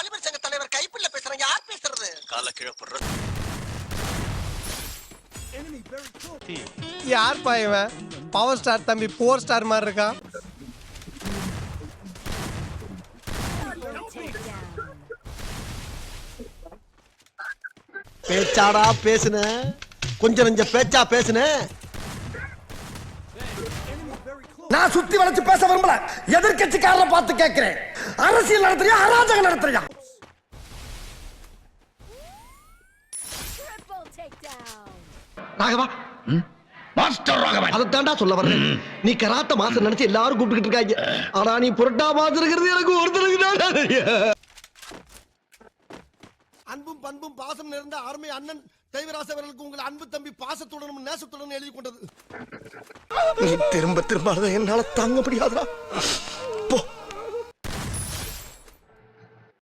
வாலிபர் சங்க தலைவர் கைப்புள்ள பேசுறாங்க. யார் பேசுறது? கால கீழ போடுறது. யார் பாயவன்? பவர் ஸ்டார் தம்பி 4 ஸ்டார் மாதிரி இருக்கா? பேச்சாடா பேசுன, கொஞ்சம் நெஞ்ச பேச்சா பேசுன. நான் சுத்தி வளைச்சு பேச விரும்பல. எதிர்க்கட்சிக்காரரை பார்த்து கேட்கிறேன். அரசியல் நடத்துறியா அராஜகம் நடத்துறியா? ராகவா, மாஸ்டர் ராகவன், அதைத்தாண்டா சொல்ல வரேன். நீ கராத்த மாசம் நினைச்சு எல்லாரும் கூப்பிட்டுக்கிட்டு இருக்காங்க. ஆனா நீ புரட்டா மாசம் இருக்கிறது எனக்கு ஒருத்தருக்கு. அன்பும் பண்பும் பாசம் நிறைந்த அருமை அண்ணன் தெய்வராசவர்களுக்கு உங்கள் அன்பு தம்பி பாசத்துடனும் நேசத்துடனும் எழுதி கொண்டது. திரும்ப திரும்ப என்னால தாங்க முடியாதா?